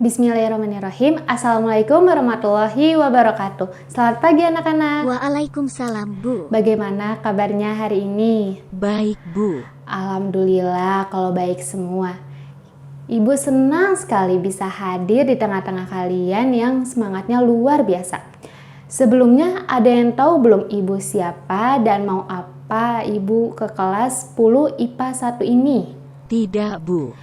Bismillahirrahmanirrahim. Assalamualaikum warahmatullahi wabarakatuh. Selamat pagi anak-anak. Waalaikumsalam, Bu. Bagaimana kabarnya hari ini? Baik, Bu. Alhamdulillah kalau baik semua. Ibu senang sekali bisa hadir di tengah-tengah kalian yang semangatnya luar biasa. Sebelumnya ada yang tahu belum Ibu siapa dan mau apa Ibu ke kelas 10 IPA 1 ini? Tidak, Bu.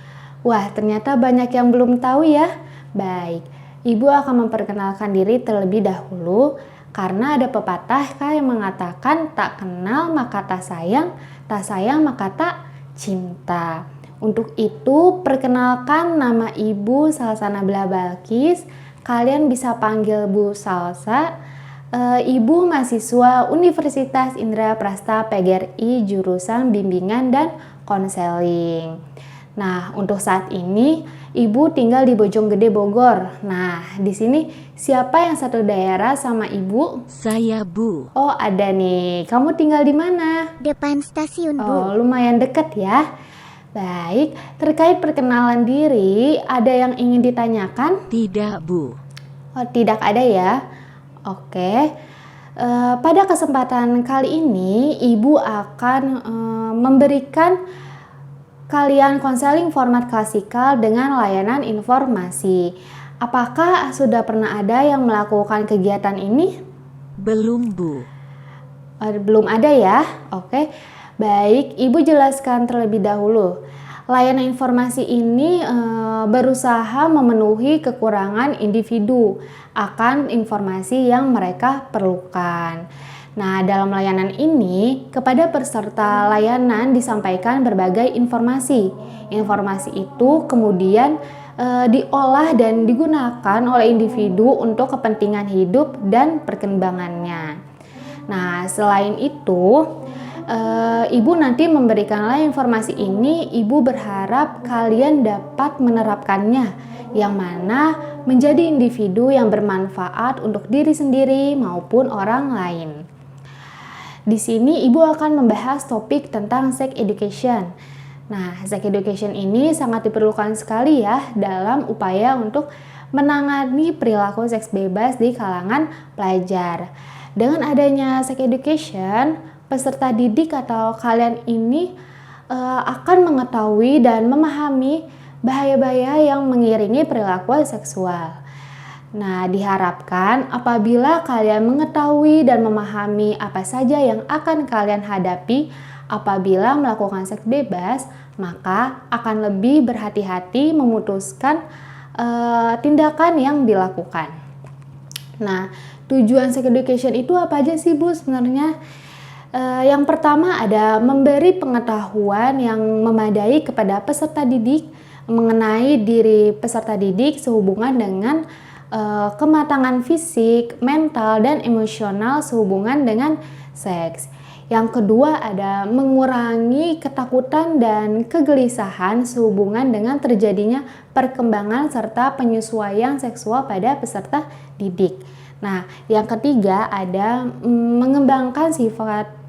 Wah, ternyata banyak yang belum tahu ya. Baik, Ibu akan memperkenalkan diri terlebih dahulu karena ada pepatah yang mengatakan tak kenal maka tak sayang maka tak cinta. Untuk itu, perkenalkan nama Ibu Salsa Nabila Balkis. Kalian bisa panggil Bu Salsa. Ibu mahasiswa Universitas Indra Prasta PGRI jurusan Bimbingan dan Konseling. Nah, untuk saat ini Ibu tinggal di Bojonggede, Bogor. Nah, di sini siapa yang satu daerah sama Ibu? Saya, Bu. Oh, ada nih. Kamu tinggal di mana? Depan stasiun, Bu. Oh, lumayan deket ya. Baik, terkait perkenalan diri, ada yang ingin ditanyakan? Tidak, Bu. Oh, tidak ada ya. Oke. Pada kesempatan kali ini, Ibu akan memberikan kalian konseling format klasikal dengan layanan informasi. Apakah sudah pernah ada yang melakukan kegiatan ini? Belum, Bu. Belum ada ya? Oke. Baik, Ibu jelaskan terlebih dahulu. Layanan informasi ini berusaha memenuhi kekurangan individu akan informasi yang mereka perlukan. Nah, dalam layanan ini, kepada peserta layanan disampaikan berbagai informasi. Informasi itu kemudian diolah dan digunakan oleh individu untuk kepentingan hidup dan perkembangannya. Nah, selain itu, Ibu nanti memberikanlah informasi ini, Ibu berharap kalian dapat menerapkannya, yang mana menjadi individu yang bermanfaat untuk diri sendiri maupun orang lain. Di sini Ibu akan membahas topik tentang sex education. Nah, sex education ini sangat diperlukan sekali ya dalam upaya untuk menangani perilaku seks bebas di kalangan pelajar. Dengan adanya sex education, peserta didik atau kalian ini akan mengetahui dan memahami bahaya-bahaya yang mengiringi perilaku seksual. Nah, diharapkan apabila kalian mengetahui dan memahami apa saja yang akan kalian hadapi apabila melakukan seks bebas, maka akan lebih berhati-hati memutuskan tindakan yang dilakukan. Nah, tujuan sex education itu apa aja sih, Bu, sebenarnya? Yang pertama ada memberi pengetahuan yang memadai kepada peserta didik mengenai diri peserta didik sehubungan dengan kematangan fisik, mental, dan emosional sehubungan dengan seks. Yang kedua ada mengurangi ketakutan dan kegelisahan sehubungan dengan terjadinya perkembangan serta penyesuaian seksual pada peserta didik. Nah, yang ketiga ada mengembangkan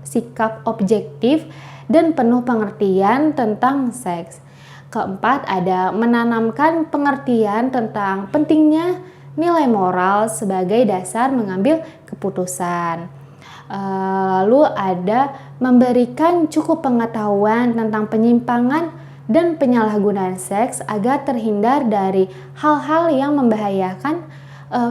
sikap objektif dan penuh pengertian tentang seks. Keempat ada menanamkan pengertian tentang pentingnya nilai moral sebagai dasar mengambil keputusan. Lalu ada memberikan cukup pengetahuan tentang penyimpangan dan penyalahgunaan seks agar terhindar dari hal-hal yang membahayakan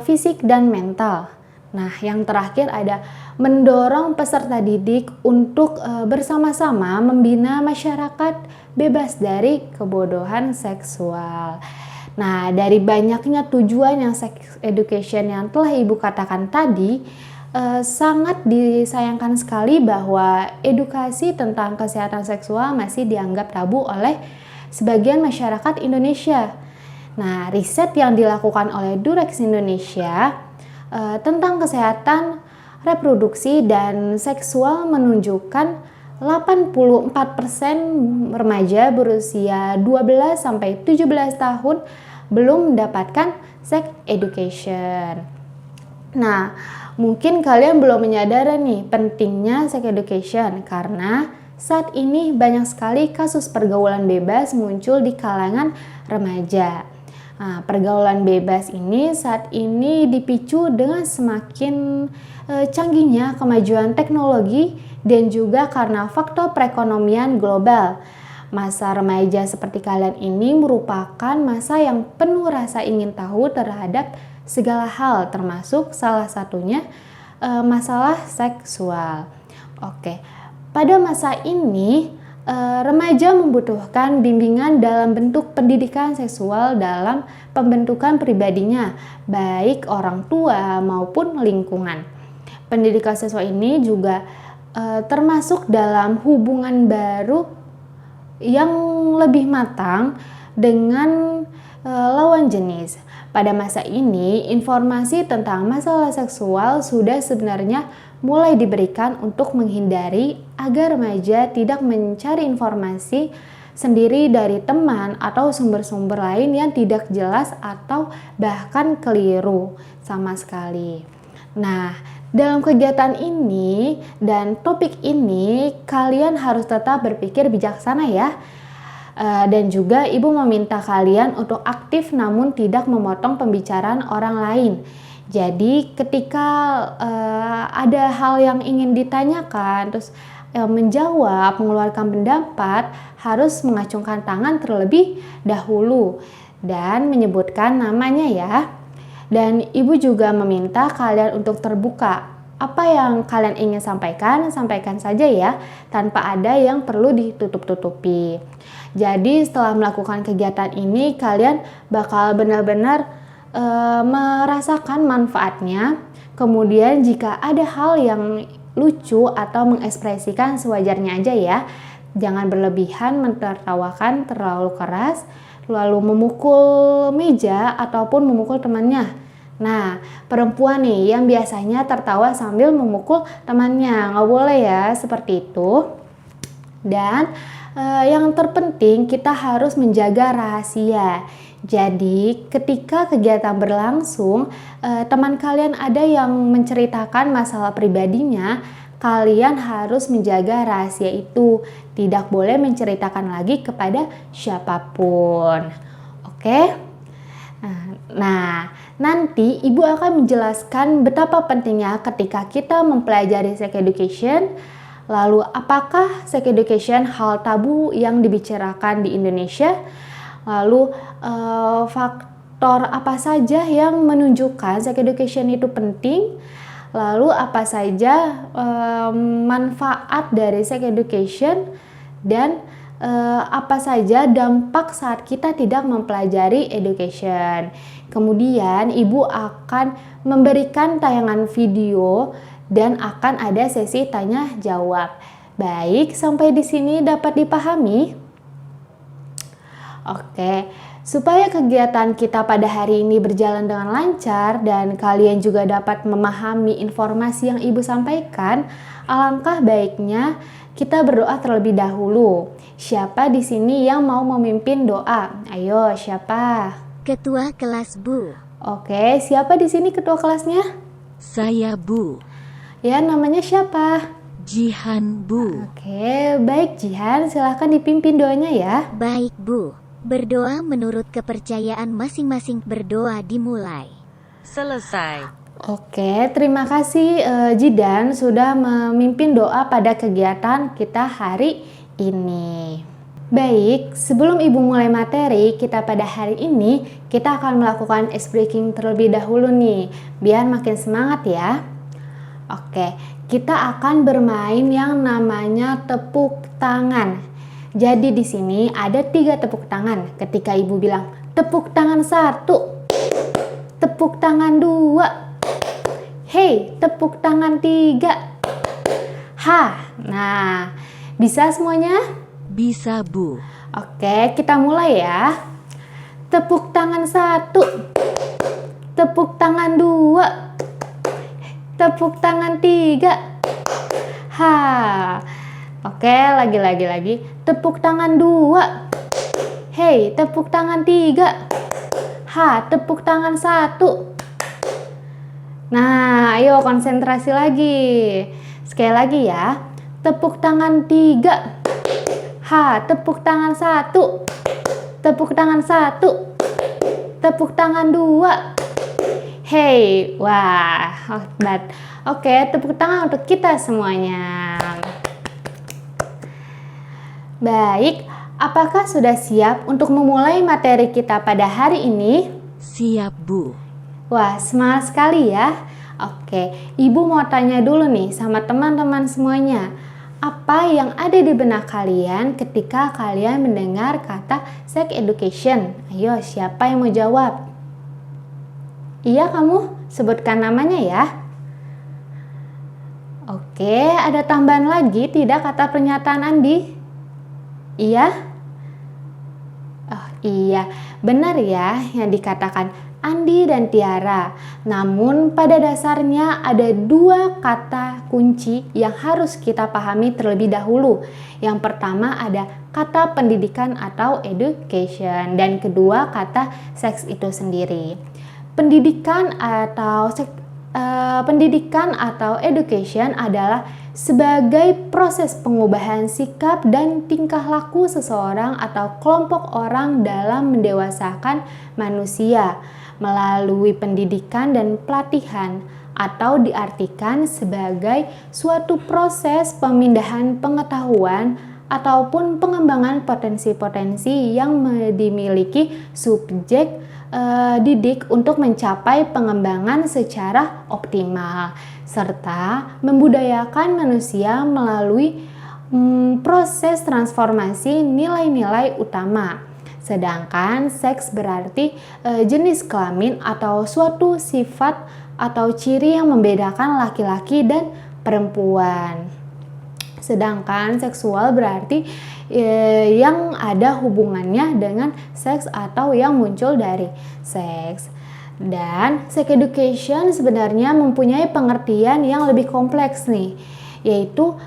fisik dan mental. Nah, yang terakhir ada mendorong peserta didik untuk bersama-sama membina masyarakat bebas dari kebodohan seksual. Nah, dari banyaknya tujuan yang sex education yang telah Ibu katakan tadi, sangat disayangkan sekali bahwa edukasi tentang kesehatan seksual masih dianggap tabu oleh sebagian masyarakat Indonesia. Nah, riset yang dilakukan oleh Durex Indonesia tentang kesehatan reproduksi dan seksual menunjukkan 84% remaja berusia 12 sampai 17 tahun belum mendapatkan sex education. Nah, mungkin kalian belum menyadari nih pentingnya sex education karena saat ini banyak sekali kasus pergaulan bebas muncul di kalangan remaja. Nah, pergaulan bebas ini saat ini dipicu dengan semakin canggihnya kemajuan teknologi dan juga karena faktor perekonomian global. Masa remaja seperti kalian ini merupakan masa yang penuh rasa ingin tahu terhadap segala hal, termasuk salah satunya masalah seksual. Oke, pada masa ini remaja membutuhkan bimbingan dalam bentuk pendidikan seksual dalam pembentukan pribadinya, baik orang tua maupun lingkungan. Pendidikan seksual ini juga termasuk dalam hubungan baru yang lebih matang dengan lawan jenis. Pada masa ini, informasi tentang masalah seksual sudah sebenarnya mulai diberikan untuk menghindari agar remaja tidak mencari informasi sendiri dari teman atau sumber-sumber lain yang tidak jelas atau bahkan keliru sama sekali. Nah, dalam kegiatan ini dan topik ini kalian harus tetap berpikir bijaksana ya. Dan juga ibu meminta kalian untuk aktif namun tidak memotong pembicaraan orang lain. Jadi ketika ada hal yang ingin ditanyakan, terus menjawab, mengeluarkan pendapat, harus mengacungkan tangan terlebih dahulu dan menyebutkan namanya ya. Dan ibu juga meminta kalian untuk terbuka. Apa yang kalian ingin sampaikan, sampaikan saja ya, tanpa ada yang perlu ditutup-tutupi. Jadi setelah melakukan kegiatan ini, kalian bakal benar-benar merasakan manfaatnya. Kemudian jika ada hal yang lucu atau mengekspresikan sewajarnya aja ya. Jangan berlebihan menertawakan terlalu keras, lalu memukul meja ataupun memukul temannya. Nah, perempuan nih yang biasanya tertawa sambil memukul temannya, nggak boleh ya seperti itu. Dan yang terpenting kita harus menjaga rahasia. Jadi ketika kegiatan berlangsung, teman kalian ada yang menceritakan masalah pribadinya, kalian harus menjaga rahasia itu. Tidak boleh menceritakan lagi kepada siapapun. Oke? Nah, nanti ibu akan menjelaskan betapa pentingnya ketika kita mempelajari sex education. Lalu apakah sex education hal tabu yang dibicarakan di Indonesia? Lalu faktor apa saja yang menunjukkan sex education itu penting? Lalu apa saja manfaat dari sex education dan apa saja dampak saat kita tidak mempelajari education. Kemudian ibu akan memberikan tayangan video dan akan ada sesi tanya jawab. Baik, sampai di sini dapat dipahami? Oke, supaya kegiatan kita pada hari ini berjalan dengan lancar dan kalian juga dapat memahami informasi yang ibu sampaikan, alangkah baiknya kita berdoa terlebih dahulu. Siapa di sini yang mau memimpin doa? Ayo, siapa? Ketua kelas Bu. Oke, siapa di sini ketua kelasnya? Saya Bu. Ya, namanya siapa? Jihan Bu. Oke, baik Jihan, silahkan dipimpin doanya ya. Baik Bu. Berdoa menurut kepercayaan masing-masing. Berdoa dimulai. Selesai. Oke, terima kasih Jidan sudah memimpin doa pada kegiatan kita hari ini. Baik, sebelum ibu mulai materi kita pada hari ini, kita akan melakukan ice breaking terlebih dahulu nih, biar makin semangat ya. Oke, kita akan bermain yang namanya tepuk tangan. Jadi di sini ada 3 tepuk tangan. Ketika ibu bilang tepuk tangan 1, tepuk tangan 2, hey, tepuk tangan 3. Nah, bisa semuanya? Bisa Bu. Oke, kita mulai ya. Tepuk tangan 1, tepuk tangan 2, tepuk tangan 3. Oke, lagi. Tepuk tangan 2. Hey, tepuk tangan 3. Tepuk tangan 1. Nah, ayo konsentrasi lagi. Sekali lagi ya. Tepuk tangan 3. Tepuk tangan 1. Tepuk tangan 1. tepuk tangan 2. Hey, wah, hebat. Oke, tepuk tangan untuk kita semuanya. Baik, apakah sudah siap untuk memulai materi kita pada hari ini? Siap, Bu. Wah, semangat sekali ya. Oke, Ibu mau tanya dulu nih sama teman-teman semuanya. Apa yang ada di benak kalian ketika kalian mendengar kata sex education? Ayo, siapa yang mau jawab? Iya, kamu sebutkan namanya ya. Oke, ada tambahan lagi tidak kata pernyataan Andi? Iya? Oh iya, benar ya yang dikatakan Andi dan Tiara. Namun pada dasarnya ada 2 kata kunci yang harus kita pahami terlebih dahulu. Yang pertama ada kata pendidikan atau education, dan kedua kata seks itu sendiri. Pendidikan atau education adalah sebagai proses pengubahan sikap dan tingkah laku seseorang atau kelompok orang dalam mendewasakan manusia melalui pendidikan dan pelatihan, atau diartikan sebagai suatu proses pemindahan pengetahuan ataupun pengembangan potensi-potensi yang dimiliki subjek didik untuk mencapai pengembangan secara optimal, serta membudayakan manusia melalui proses transformasi nilai-nilai utama. Sedangkan seks berarti jenis kelamin atau suatu sifat atau ciri yang membedakan laki-laki dan perempuan. Sedangkan seksual berarti yang ada hubungannya dengan seks atau yang muncul dari seks. Dan sex education sebenarnya mempunyai pengertian yang lebih kompleks nih, yaitu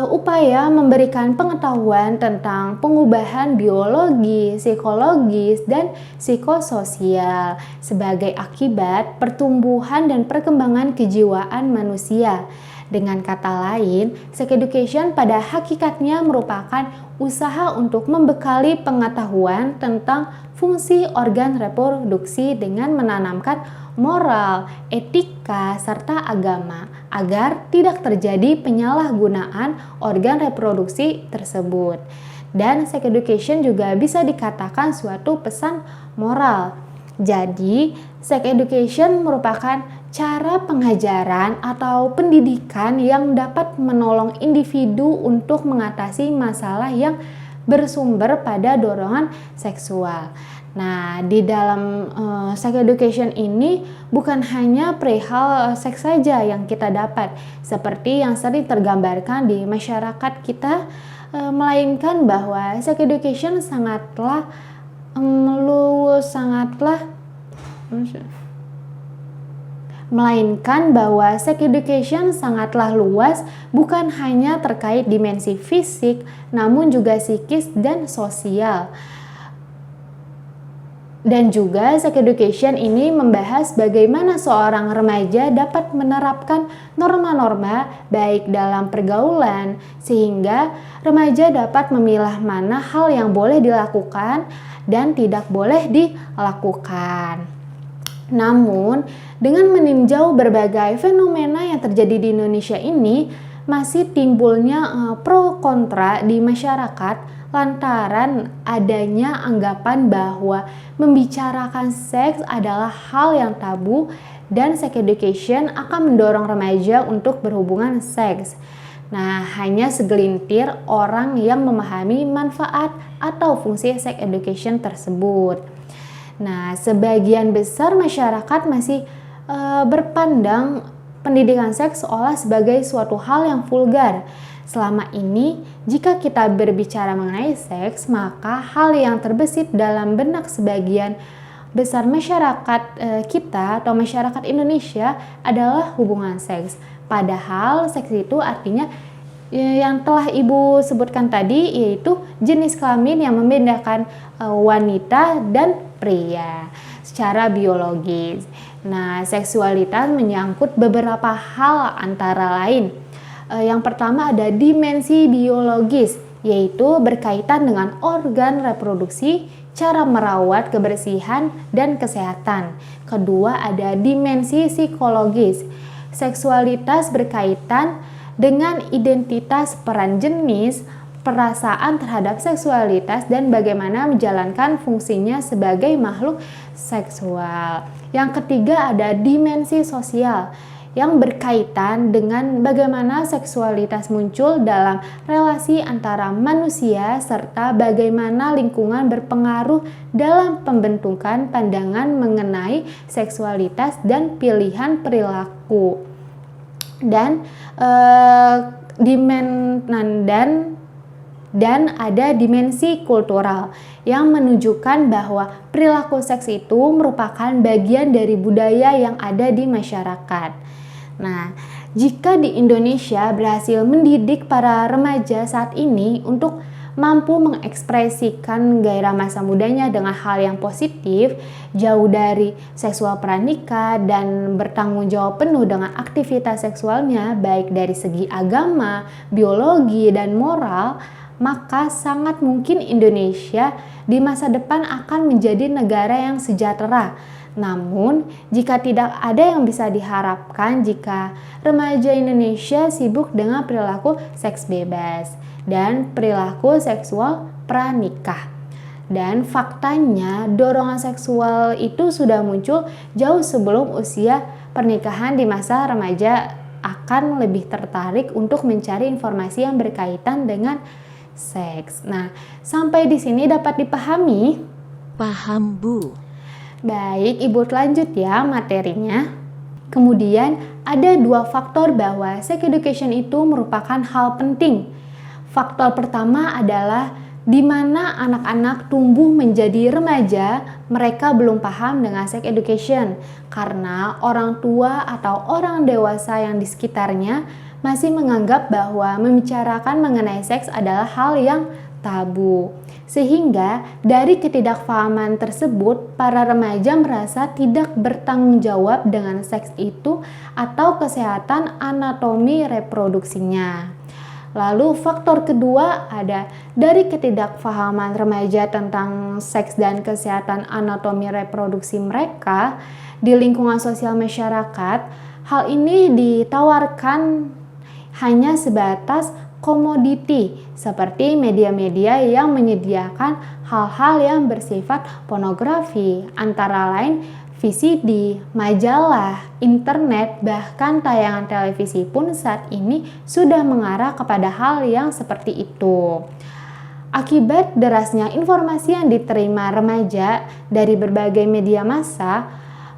upaya memberikan pengetahuan tentang pengubahan biologi, psikologis, dan psikososial sebagai akibat pertumbuhan dan perkembangan kejiwaan manusia. Dengan kata lain, sex education pada hakikatnya merupakan usaha untuk membekali pengetahuan tentang fungsi organ reproduksi dengan menanamkan moral, etika, serta agama agar tidak terjadi penyalahgunaan organ reproduksi tersebut. Dan sex education juga bisa dikatakan suatu pesan moral. Jadi, sex education merupakan cara pengajaran atau pendidikan yang dapat menolong individu untuk mengatasi masalah yang bersumber pada dorongan seksual. Nah, di dalam sex education ini bukan hanya perihal seks saja yang kita dapat, seperti yang sering tergambarkan di masyarakat kita, melainkan bahwa sex education sangatlah luas, bukan hanya terkait dimensi fisik, namun juga psikis dan sosial. Dan juga sex education ini membahas bagaimana seorang remaja dapat menerapkan norma-norma baik dalam pergaulan, sehingga remaja dapat memilah mana hal yang boleh dilakukan dan tidak boleh dilakukan. Namun, dengan meninjau berbagai fenomena yang terjadi di Indonesia ini, masih timbulnya pro kontra di masyarakat lantaran adanya anggapan bahwa membicarakan seks adalah hal yang tabu dan sex education akan mendorong remaja untuk berhubungan seks. Nah, hanya segelintir orang yang memahami manfaat atau fungsi sex education tersebut. Nah, sebagian besar masyarakat masih berpandang pendidikan seks seolah sebagai suatu hal yang vulgar. Selama ini, jika kita berbicara mengenai seks, maka hal yang terbesit dalam benak sebagian besar masyarakat kita atau masyarakat Indonesia adalah hubungan seks. Padahal seks itu artinya yang telah Ibu sebutkan tadi, yaitu jenis kelamin yang membedakan wanita dan pria secara biologis. Nah, seksualitas menyangkut beberapa hal antara lain. Yang pertama ada dimensi biologis, yaitu berkaitan dengan organ reproduksi, cara merawat kebersihan dan kesehatan. Kedua, ada dimensi psikologis. Seksualitas berkaitan dengan identitas, peran jenis, perasaan terhadap seksualitas, dan bagaimana menjalankan fungsinya sebagai makhluk seksual. Yang ketiga, ada dimensi sosial yang berkaitan dengan bagaimana seksualitas muncul dalam relasi antara manusia serta bagaimana lingkungan berpengaruh dalam pembentukan pandangan mengenai seksualitas dan pilihan perilaku. Dan ada dimensi kultural yang menunjukkan bahwa perilaku seks itu merupakan bagian dari budaya yang ada di masyarakat. Nah, jika di Indonesia berhasil mendidik para remaja saat ini untuk mampu mengekspresikan gairah masa mudanya dengan hal yang positif, jauh dari seksual pranikah dan bertanggung jawab penuh dengan aktivitas seksualnya baik dari segi agama, biologi, dan moral, maka sangat mungkin Indonesia di masa depan akan menjadi negara yang sejahtera. Namun, jika tidak ada yang bisa diharapkan jika remaja Indonesia sibuk dengan perilaku seks bebas dan perilaku seksual pranikah. Dan faktanya, dorongan seksual itu sudah muncul jauh sebelum usia pernikahan. Di masa remaja akan lebih tertarik untuk mencari informasi yang berkaitan dengan seks. Nah, sampai di sini dapat dipahami? Paham, Bu. Baik, Ibu lanjut ya materinya. Kemudian ada dua faktor bahwa sex education itu merupakan hal penting. Faktor pertama adalah di mana anak-anak tumbuh menjadi remaja, mereka belum paham dengan sex education karena orang tua atau orang dewasa yang di sekitarnya masih menganggap bahwa membicarakan mengenai seks adalah hal yang tabu. Sehingga dari ketidakfahaman tersebut, para remaja merasa tidak bertanggung jawab dengan seks itu atau kesehatan anatomi reproduksinya. Lalu faktor kedua ada dari ketidakfahaman remaja tentang seks dan kesehatan anatomi reproduksi mereka di lingkungan sosial masyarakat. Hal ini ditawarkan hanya sebatas komoditi seperti media-media yang menyediakan hal-hal yang bersifat pornografi, antara lain VCD, majalah, internet, bahkan tayangan televisi pun saat ini sudah mengarah kepada hal yang seperti itu. Akibat derasnya informasi yang diterima remaja dari berbagai media massa,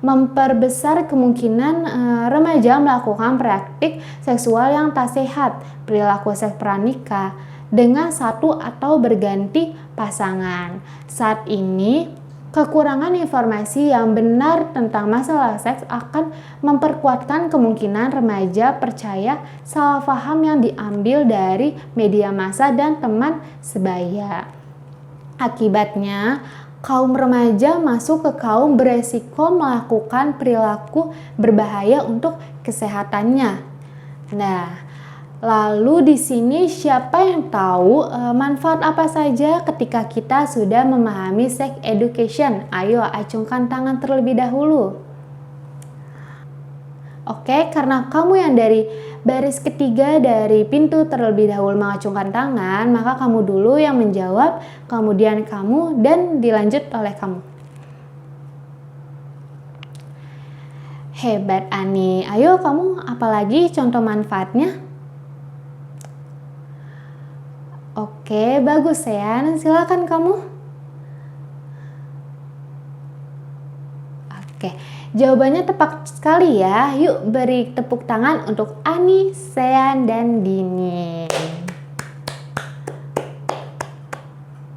memperbesar kemungkinan remaja melakukan praktik seksual yang tak sehat, perilaku seks pranikah dengan satu atau berganti pasangan. Saat ini, kekurangan informasi yang benar tentang masalah seks akan memperkuatkan kemungkinan remaja percaya salah paham yang diambil dari media massa dan teman sebaya. Akibatnya, kaum remaja masuk ke kaum beresiko melakukan perilaku berbahaya untuk kesehatannya. Nah, lalu di sini siapa yang tahu manfaat apa saja ketika kita sudah memahami sex education? Ayo acungkan tangan terlebih dahulu. Oke, karena kamu yang dari baris ketiga dari pintu terlebih dahulu mengacungkan tangan, maka kamu dulu yang menjawab, kemudian kamu, dan dilanjut oleh kamu. Hebat Ani. Ayo kamu, apalagi contoh manfaatnya? Oke, bagus ya. Silakan kamu. Oke. Jawabannya tepat sekali ya. Yuk beri tepuk tangan untuk Ani, Sean, dan Dini.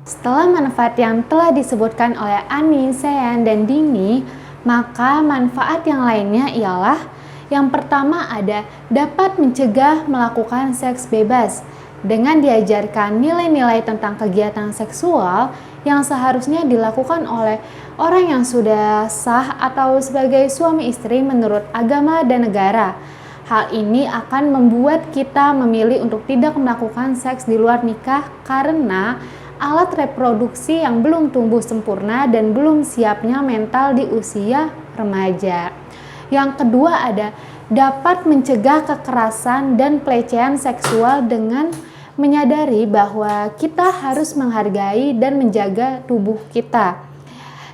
Setelah manfaat yang telah disebutkan oleh Ani, Sean, dan Dini, maka manfaat yang lainnya ialah yang pertama ada dapat mencegah melakukan seks bebas. Dengan diajarkan nilai-nilai tentang kegiatan seksual yang seharusnya dilakukan oleh orang yang sudah sah atau sebagai suami istri menurut agama dan negara. Hal ini akan membuat kita memilih untuk tidak melakukan seks di luar nikah karena alat reproduksi yang belum tumbuh sempurna dan belum siapnya mental di usia remaja. Yang kedua ada dapat mencegah kekerasan dan pelecehan seksual dengan menyadari bahwa kita harus menghargai dan menjaga tubuh kita.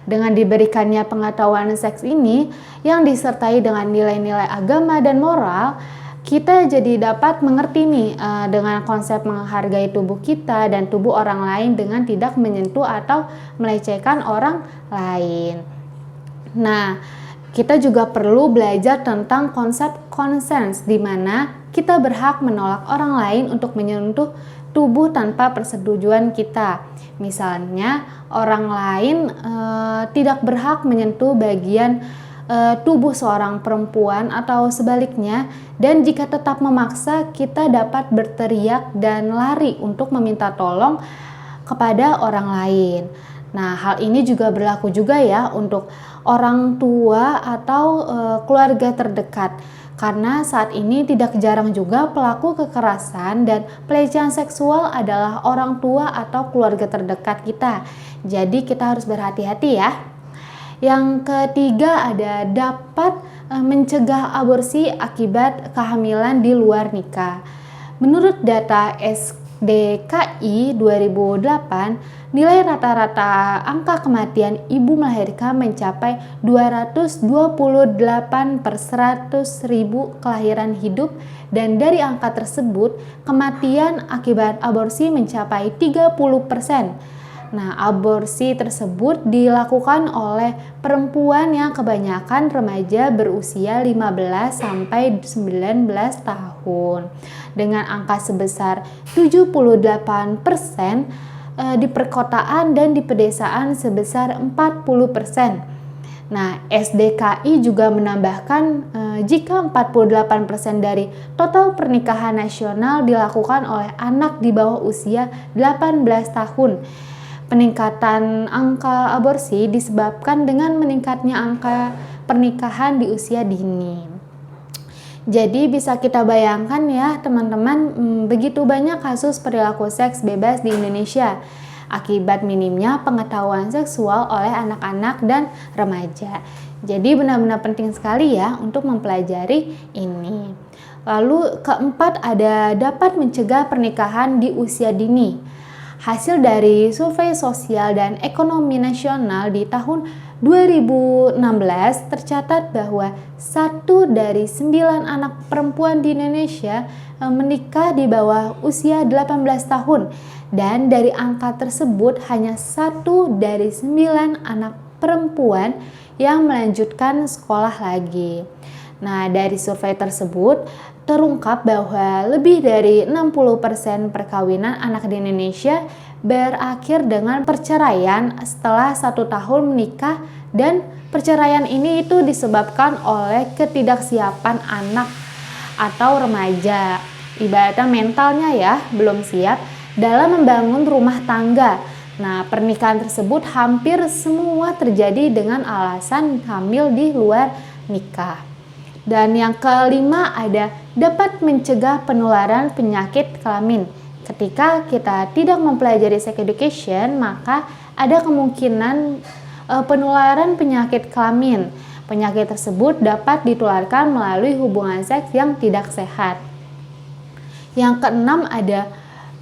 Dengan diberikannya pengetahuan seks ini yang disertai dengan nilai-nilai agama dan moral, kita jadi dapat mengerti nih dengan konsep menghargai tubuh kita dan tubuh orang lain dengan tidak menyentuh atau melecehkan orang lain. Nah, kita juga perlu belajar tentang konsep consent, di mana kita berhak menolak orang lain untuk menyentuh tubuh tanpa persetujuan kita. Misalnya, orang lain tidak berhak menyentuh bagian tubuh seorang perempuan atau sebaliknya, dan jika tetap memaksa, kita dapat berteriak dan lari untuk meminta tolong kepada orang lain. Nah, hal ini juga berlaku juga ya untuk orang tua atau keluarga terdekat. Karena saat ini tidak jarang juga pelaku kekerasan dan pelecehan seksual adalah orang tua atau keluarga terdekat kita. Jadi kita harus berhati-hati ya. Yang ketiga ada dapat mencegah aborsi akibat kehamilan di luar nikah. Menurut data SDKI 2008, nilai rata-rata angka kematian ibu melahirkan mencapai 228 per 100.000 kelahiran hidup, dan dari angka tersebut kematian akibat aborsi mencapai 30%. Nah, aborsi tersebut dilakukan oleh perempuan yang kebanyakan remaja berusia 15 sampai 19 tahun. Dengan angka sebesar 78%, di perkotaan dan di pedesaan sebesar 40%. Nah, SDKI juga menambahkan jika 48% dari total pernikahan nasional dilakukan oleh anak di bawah usia 18 tahun. Peningkatan angka aborsi disebabkan dengan meningkatnya angka pernikahan di usia dini. Jadi bisa kita bayangkan ya teman-teman, begitu banyak kasus perilaku seks bebas di Indonesia akibat minimnya pengetahuan seksual oleh anak-anak dan remaja. Jadi benar-benar penting sekali ya untuk mempelajari ini. Lalu keempat ada dapat mencegah pernikahan di usia dini. Hasil dari Survei Sosial dan Ekonomi Nasional di tahun 2016 tercatat bahwa 1 dari 9 anak perempuan di Indonesia menikah di bawah usia 18 tahun, dan dari angka tersebut hanya 1 dari 9 anak perempuan yang melanjutkan sekolah lagi. Nah, dari survei tersebut terungkap bahwa lebih dari 60% perkawinan anak di Indonesia berakhir dengan perceraian setelah 1 tahun menikah, dan perceraian ini itu disebabkan oleh ketidaksiapan anak atau remaja. Ibaratnya mentalnya ya belum siap dalam membangun rumah tangga. Nah, pernikahan tersebut hampir semua terjadi dengan alasan hamil di luar nikah. Dan yang kelima ada dapat mencegah penularan penyakit kelamin. Ketika kita tidak mempelajari sex education, maka ada kemungkinan penularan penyakit kelamin. Penyakit tersebut dapat ditularkan melalui hubungan seks yang tidak sehat. Yang keenam ada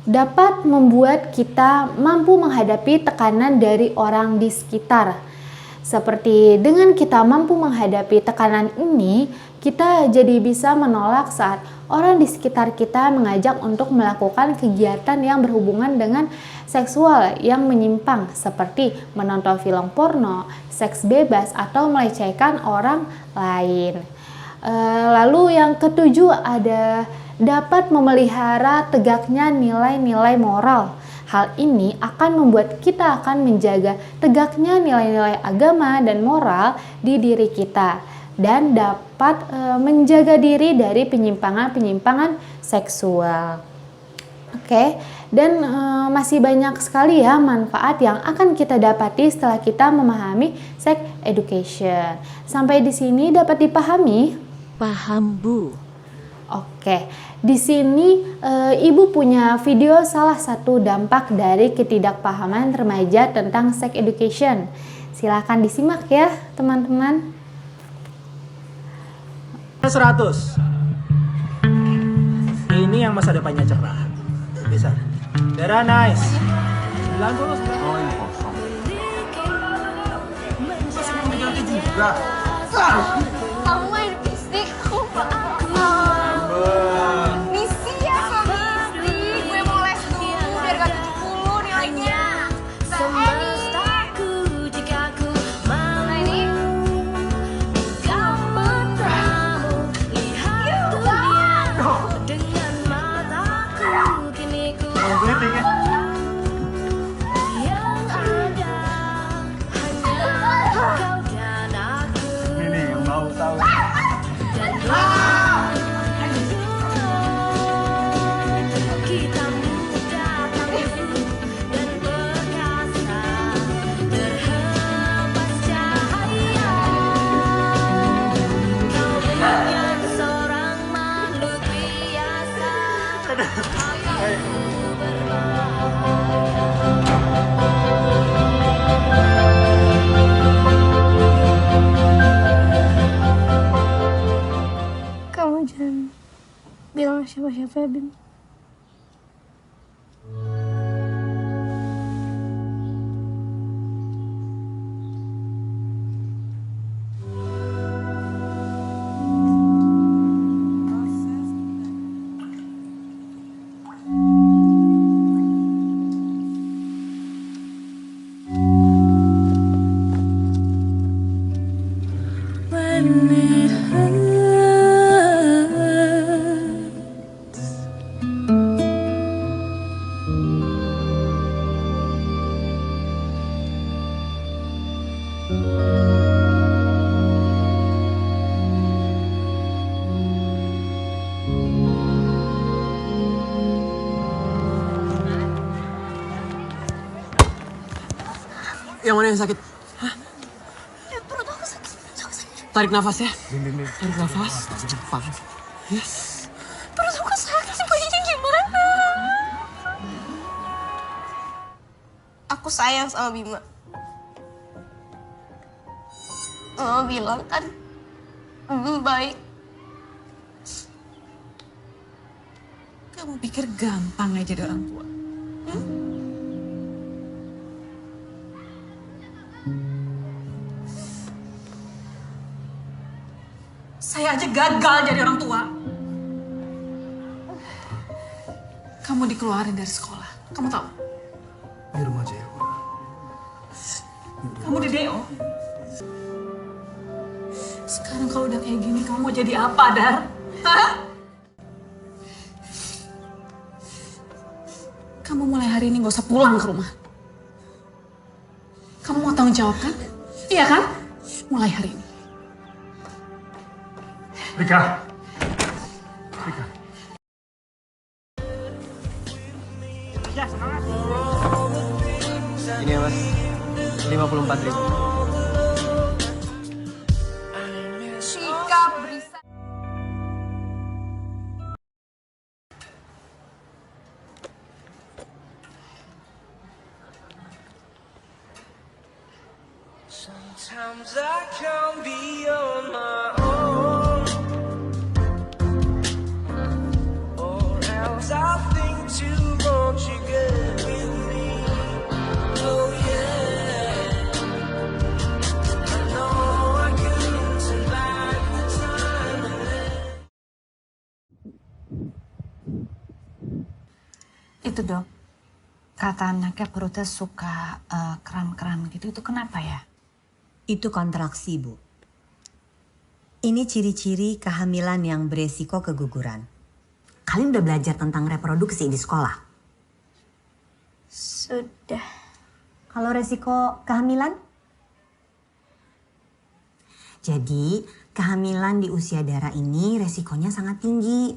dapat membuat kita mampu menghadapi tekanan dari orang di sekitar. Seperti dengan kita mampu menghadapi tekanan ini, kita jadi bisa menolak saat orang di sekitar kita mengajak untuk melakukan kegiatan yang berhubungan dengan seksual yang menyimpang, seperti menonton film porno, seks bebas, atau melecehkan orang lain. Lalu yang ketujuh ada dapat memelihara tegaknya nilai-nilai moral. Hal ini akan membuat kita akan menjaga tegaknya nilai-nilai agama dan moral di diri kita, dan dapat menjaga diri dari penyimpangan-penyimpangan seksual. Oke, dan masih banyak sekali ya manfaat yang akan kita dapati setelah kita memahami sex education. Sampai di sini dapat dipahami? Paham, Bu. Oke, di sini Ibu punya video salah satu dampak dari ketidakpahaman remaja tentang sex education. Silakan disimak ya, teman-teman. 100. Ini yang masa depannya cerah. Bisa. Dara nice. 90. Oh, ini kosong. Masih belum diganti juga. Kamu main fisik, aku misi ya sama fisik. Gue mau les dulu biar gak 70 nilainya. Ini yang mau tahu. Kamu jangan bilang siapa-siapa ya, Bim. Yang mana yang sakit? Hah? Perut aku sakit. Tarik nafas ya. Tarik nafas. Cepat. Yes. Perut aku sakit, bayinya gimana? Aku sayang sama Bima. Mama bilang kan, baik. Kamu pikir gampang aja jadi orang tua? Saya aja gagal jadi orang tua. Kamu dikeluarin dari sekolah. Kamu tahu? Di rumah aja ya. Kamu di DO. Sekarang kalau udah kayak gini, kamu mau jadi apa, Dar? Hah? Kamu mulai hari ini gak usah pulang ke rumah. Kamu mau tanggung jawab kan? Iya kan? Mulai hari ini. Rika. Rika. Ya, semangat. Ini ya mas. 54.000. Sikap berisik. Sometimes I can't be on my own, or else I think too much you get with me. Oh yeah, I know I couldn't turn back the time. Itu dok, kata anaknya perutnya suka kram-kram gitu, itu kenapa ya? Itu kontraksi, Bu. Ini ciri-ciri kehamilan yang beresiko keguguran. Kalian udah belajar tentang reproduksi di sekolah? Sudah. Kalau resiko kehamilan? Jadi, kehamilan di usia Dara ini resikonya sangat tinggi.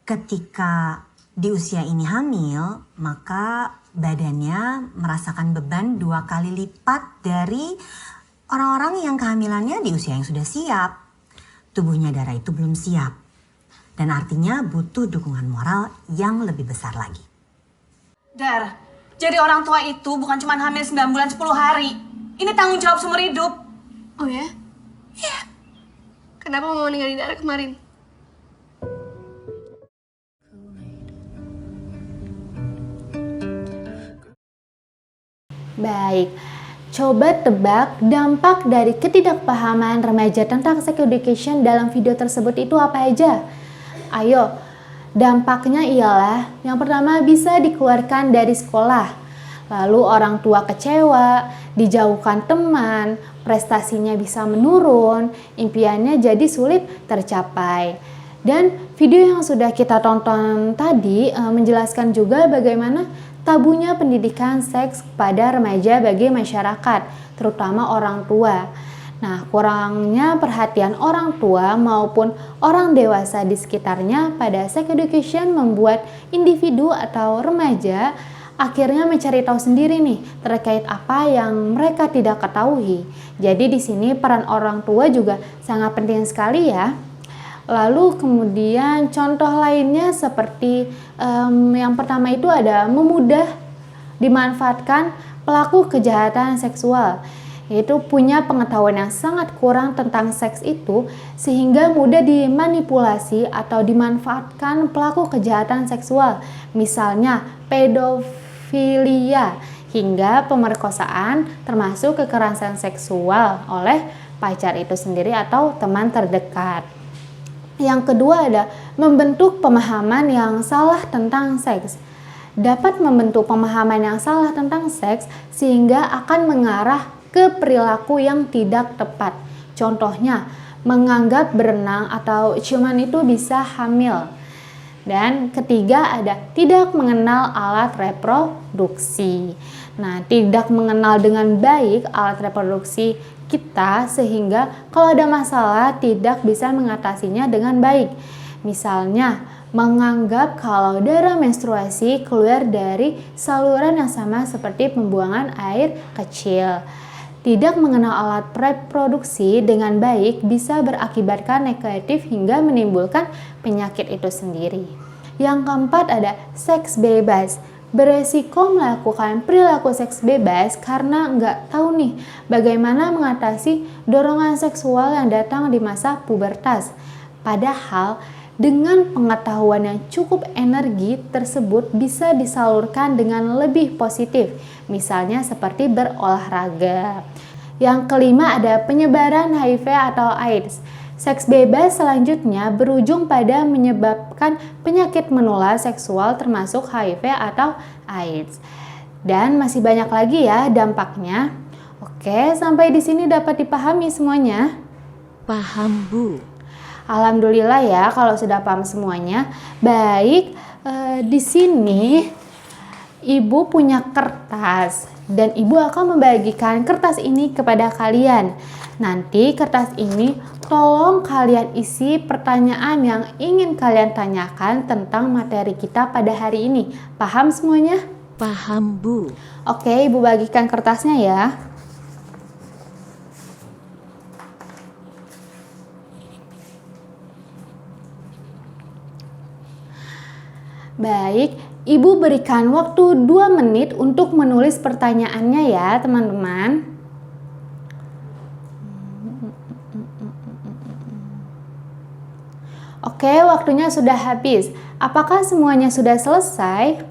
Ketika di usia ini hamil, maka badannya merasakan beban 2 kali lipat dari orang-orang yang kehamilannya di usia yang sudah siap. Tubuhnya Dara itu belum siap. Dan artinya butuh dukungan moral yang lebih besar lagi. Dar, jadi orang tua itu bukan cuma hamil 9 bulan 10 hari. Ini tanggung jawab seumur hidup. Oh ya? Iya. Kenapa mau ninggalin Dara kemarin? Baik, coba tebak dampak dari ketidakpahaman remaja tentang sex education dalam video tersebut itu apa aja? Ayo, dampaknya ialah yang pertama bisa dikeluarkan dari sekolah. Lalu orang tua kecewa, dijauhkan teman, prestasinya bisa menurun, impiannya jadi sulit tercapai. Dan video yang sudah kita tonton tadi menjelaskan juga bagaimana tabunya pendidikan seks pada remaja bagi masyarakat, terutama orang tua. Nah, kurangnya perhatian orang tua maupun orang dewasa di sekitarnya pada sex education membuat individu atau remaja akhirnya mencari tahu sendiri nih terkait apa yang mereka tidak ketahui. Jadi di sini peran orang tua juga sangat penting sekali ya. Lalu kemudian contoh lainnya seperti yang pertama itu ada memudah dimanfaatkan pelaku kejahatan seksual, yaitu punya pengetahuan yang sangat kurang tentang seks itu sehingga mudah dimanipulasi atau dimanfaatkan pelaku kejahatan seksual, misalnya pedofilia hingga pemerkosaan termasuk kekerasan seksual oleh pacar itu sendiri atau teman terdekat. Yang kedua ada membentuk pemahaman yang salah tentang seks. Dapat membentuk pemahaman yang salah tentang seks sehingga akan mengarah ke perilaku yang tidak tepat. Contohnya, menganggap berenang atau ciuman itu bisa hamil. Dan ketiga ada tidak mengenal alat reproduksi. Nah, tidak mengenal dengan baik alat reproduksi kita sehingga kalau ada masalah tidak bisa mengatasinya dengan baik. Misalnya, menganggap kalau darah menstruasi keluar dari saluran yang sama seperti pembuangan air kecil. Tidak mengenal alat reproduksi dengan baik bisa berakibatkan negatif hingga menimbulkan penyakit itu sendiri. Yang keempat ada seks bebas. Beresiko melakukan perilaku seks bebas karena nggak tahu nih bagaimana mengatasi dorongan seksual yang datang di masa pubertas. Padahal dengan pengetahuan yang cukup, energi tersebut bisa disalurkan dengan lebih positif, misalnya seperti berolahraga. Yang kelima ada penyebaran HIV atau AIDS. Seks bebas selanjutnya berujung pada menyebabkan penyakit menular seksual termasuk HIV atau AIDS. Dan masih banyak lagi ya dampaknya. Oke, sampai di sini dapat dipahami semuanya? Paham, Bu. Alhamdulillah ya kalau sudah paham semuanya. Baik, di sini Ibu punya kertas dan Ibu akan membagikan kertas ini kepada kalian. Nanti kertas ini tolong kalian isi pertanyaan yang ingin kalian tanyakan tentang materi kita pada hari ini. Paham semuanya? Paham, Bu. Oke, Ibu bagikan kertasnya ya. Baik, Ibu berikan waktu 2 menit untuk menulis pertanyaannya ya teman-teman. Oke, waktunya sudah habis. Apakah semuanya sudah selesai?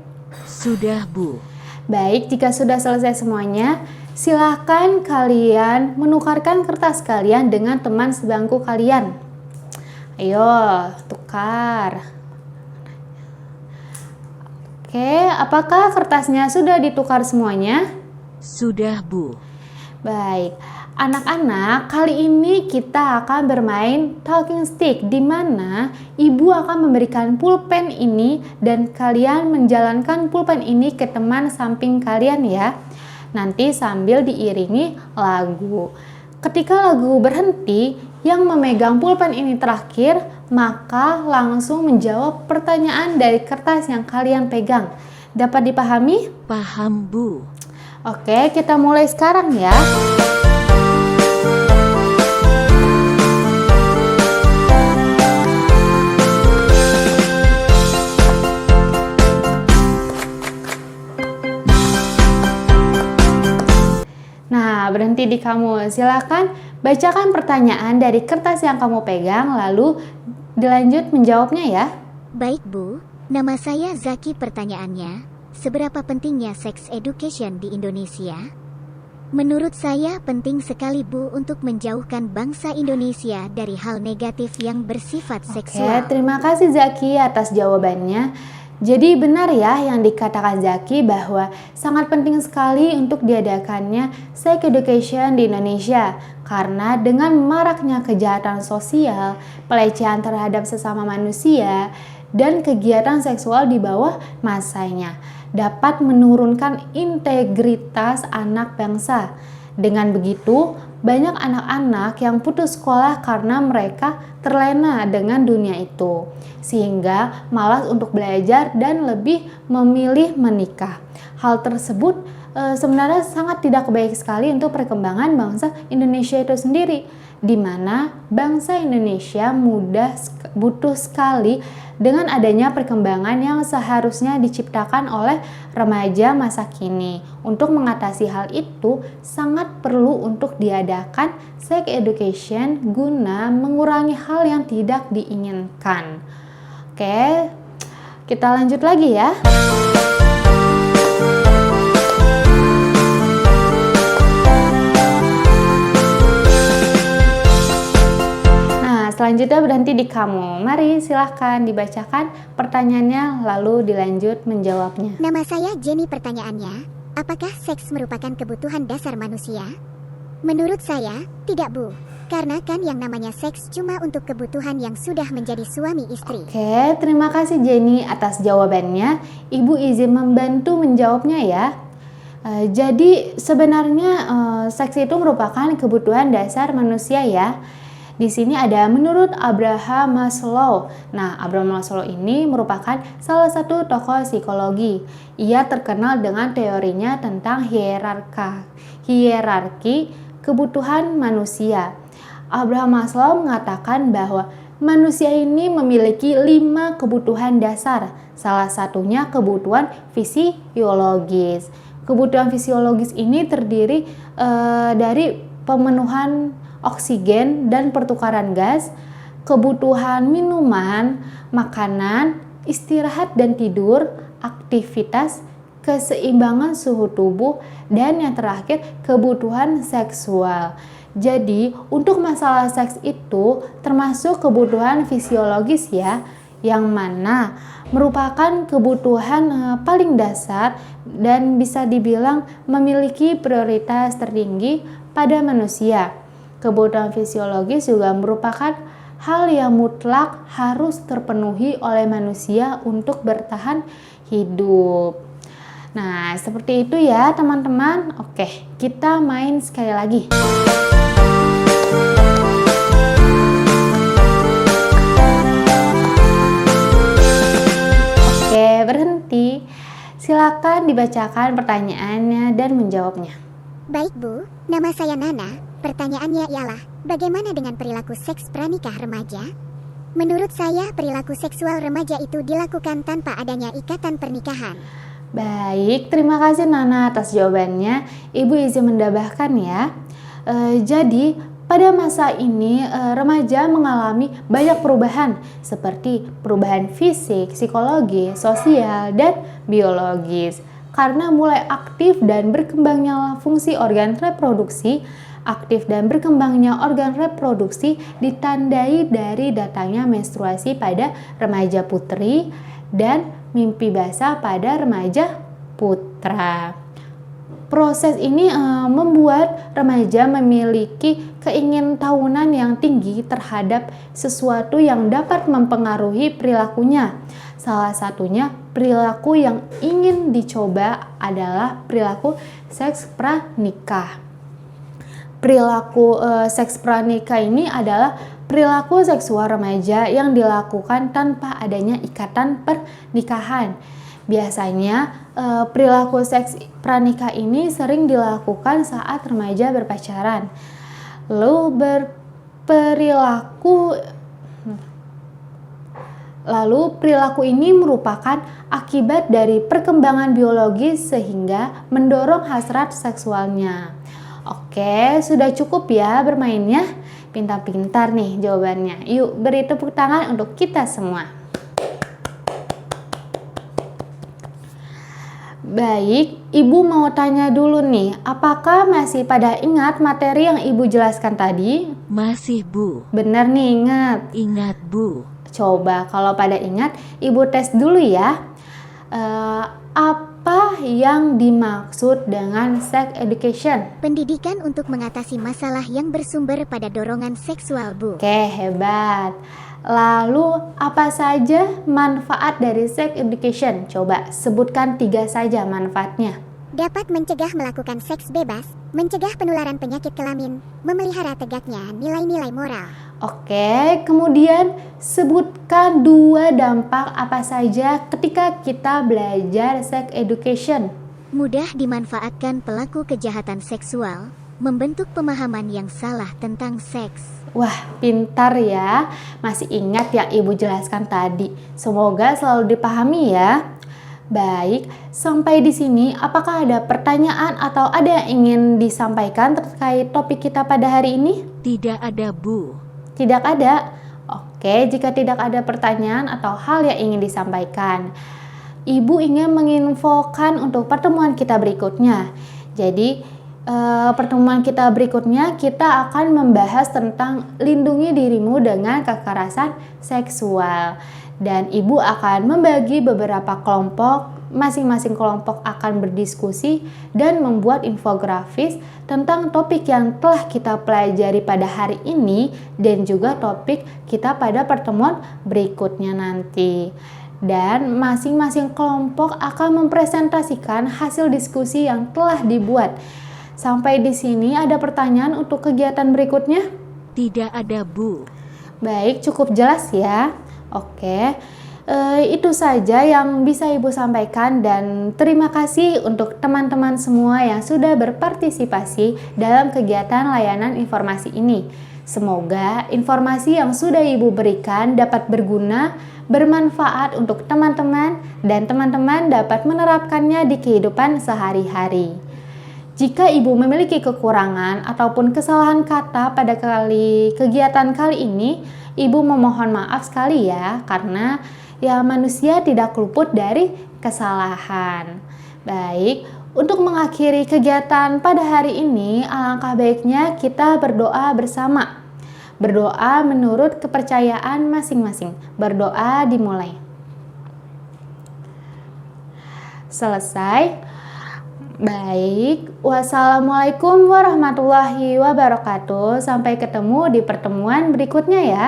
Sudah, Bu. Baik, jika sudah selesai semuanya, silakan kalian menukarkan kertas kalian dengan teman sebangku kalian. Ayo, tukar. Oke, apakah kertasnya sudah ditukar semuanya? Sudah, Bu. Baik, anak-anak, kali ini kita akan bermain talking stick di mana Ibu akan memberikan pulpen ini dan kalian menjalankan pulpen ini ke teman samping kalian ya. Nanti sambil diiringi lagu. Ketika lagu berhenti, yang memegang pulpen ini terakhir, maka langsung menjawab pertanyaan dari kertas yang kalian pegang. Dapat dipahami? Paham, Bu. Oke, kita mulai sekarang ya. berhenti di kamu. Silakan bacakan pertanyaan dari kertas yang kamu pegang, lalu dilanjut menjawabnya ya. Baik Bu, nama saya Zaki. Pertanyaannya, seberapa pentingnya sex education di Indonesia? Menurut saya penting sekali Bu untuk menjauhkan bangsa Indonesia dari hal negatif yang bersifat seksual. Terima kasih Zaki atas jawabannya. Jadi benar ya yang dikatakan Zaki bahwa sangat penting sekali untuk diadakannya sex education di Indonesia. Karena dengan maraknya kejahatan sosial, pelecehan terhadap sesama manusia, dan kegiatan seksual di bawah masanya dapat menurunkan integritas anak bangsa. Dengan begitu, banyak anak-anak yang putus sekolah karena mereka terlena dengan dunia itu, sehingga malas untuk belajar dan lebih memilih menikah. Hal tersebut sebenarnya sangat tidak baik sekali untuk perkembangan bangsa Indonesia itu sendiri, di mana bangsa Indonesia butuh sekali dengan adanya perkembangan yang seharusnya diciptakan oleh remaja masa kini. Untuk mengatasi hal itu, sangat perlu untuk diadakan sex education guna mengurangi hal yang tidak diinginkan. Oke, kita lanjut lagi ya. Selanjutnya berhenti di kamu. Mari silahkan dibacakan pertanyaannya lalu dilanjut menjawabnya. Nama saya Jenny. Pertanyaannya, apakah seks merupakan kebutuhan dasar manusia? Menurut saya, tidak Bu. Karena kan yang namanya seks cuma untuk kebutuhan yang sudah menjadi suami istri. Oke, terima kasih Jenny atas jawabannya. Ibu izin membantu menjawabnya ya. Jadi sebenarnya seks itu merupakan kebutuhan dasar manusia ya. Di sini ada menurut Abraham Maslow. Nah, Abraham Maslow ini merupakan salah satu tokoh psikologi. Ia terkenal dengan teorinya tentang hierarki kebutuhan manusia. Abraham Maslow mengatakan bahwa manusia ini memiliki 5 kebutuhan dasar. Salah satunya kebutuhan fisiologis. Kebutuhan fisiologis ini terdiri dari pemenuhan oksigen dan pertukaran gas, kebutuhan minuman, makanan, istirahat dan tidur, aktivitas, keseimbangan suhu tubuh, dan yang terakhir kebutuhan seksual. Jadi untuk masalah seks itu termasuk kebutuhan fisiologis ya, yang mana merupakan kebutuhan paling dasar dan bisa dibilang memiliki prioritas tertinggi pada manusia. Kebutuhan fisiologis juga merupakan hal yang mutlak harus terpenuhi oleh manusia untuk bertahan hidup. Nah, seperti itu ya teman-teman. Oke, kita main sekali lagi. Oke, berhenti. Silakan dibacakan pertanyaannya dan menjawabnya. Baik Bu, nama saya Nana. Pertanyaannya ialah, bagaimana dengan perilaku seks pranikah remaja? Menurut saya, perilaku seksual remaja itu dilakukan tanpa adanya ikatan pernikahan. Baik, terima kasih Nana atas jawabannya. Ibu izin menambahkan ya. Jadi, pada masa ini remaja mengalami banyak perubahan seperti perubahan fisik, psikologi, sosial, dan biologis. Karena mulai aktif dan berkembangnya fungsi organ reproduksi, ditandai dari datangnya menstruasi pada remaja putri dan mimpi basah pada remaja putra. Proses ini membuat remaja memiliki keingintahuan yang tinggi terhadap sesuatu yang dapat mempengaruhi perilakunya. Salah satunya perilaku yang ingin dicoba adalah perilaku seks pranikah. Perilaku seks pranikah ini adalah perilaku seksual remaja yang dilakukan tanpa adanya ikatan pernikahan. Biasanya perilaku seks pranikah ini sering dilakukan saat remaja berpacaran. Lalu perilaku ini merupakan akibat dari perkembangan biologis sehingga mendorong hasrat seksualnya. Oke, sudah cukup ya bermainnya. Pintar-pintar nih jawabannya. Yuk beri tepuk tangan untuk kita semua. Baik, Ibu mau tanya dulu nih, apakah masih pada ingat materi yang Ibu jelaskan tadi? Masih, Bu. Benar nih, ingat. Ingat, Bu. Coba kalau pada ingat, Ibu tes dulu ya. Apa yang dimaksud dengan sex education? Pendidikan untuk mengatasi masalah yang bersumber pada dorongan seksual, Bu. Oke, hebat. Lalu apa saja manfaat dari sex education? Coba sebutkan 3 saja manfaatnya. Dapat mencegah melakukan seks bebas, mencegah penularan penyakit kelamin, memelihara tegaknya nilai-nilai moral. Oke, kemudian sebutkan 2 dampak apa saja ketika kita belajar sex education. Mudah dimanfaatkan pelaku kejahatan seksual, membentuk pemahaman yang salah tentang seks. Wah, pintar ya. Masih ingat yang Ibu jelaskan tadi. Semoga selalu dipahami ya. Baik, sampai di sini apakah ada pertanyaan atau ada yang ingin disampaikan terkait topik kita pada hari ini? Tidak ada, Bu. Tidak ada? Oke, jika tidak ada pertanyaan atau hal yang ingin disampaikan, Ibu ingin menginfokan untuk pertemuan kita berikutnya. Jadi, pertemuan kita berikutnya kita akan membahas tentang lindungi dirimu dengan kekerasan seksual. Dan Ibu akan membagi beberapa kelompok, masing-masing kelompok akan berdiskusi dan membuat infografis tentang topik yang telah kita pelajari pada hari ini dan juga topik kita pada pertemuan berikutnya nanti. Dan masing-masing kelompok akan mempresentasikan hasil diskusi yang telah dibuat. Sampai di sini ada pertanyaan untuk kegiatan berikutnya? Tidak ada, Bu. Baik, cukup jelas ya. Oke, itu saja yang bisa Ibu sampaikan dan terima kasih untuk teman-teman semua yang sudah berpartisipasi dalam kegiatan layanan informasi ini. Semoga informasi yang sudah Ibu berikan dapat berguna, bermanfaat untuk teman-teman dan teman-teman dapat menerapkannya di kehidupan sehari-hari. Jika Ibu memiliki kekurangan ataupun kesalahan kata pada kegiatan kali ini, Ibu memohon maaf sekali ya, karena ya manusia tidak luput dari kesalahan. Baik, untuk mengakhiri kegiatan pada hari ini, alangkah baiknya kita berdoa bersama. Berdoa menurut kepercayaan masing-masing. Berdoa dimulai. Selesai. Baik, wassalamualaikum warahmatullahi wabarakatuh. Sampai ketemu di pertemuan berikutnya ya.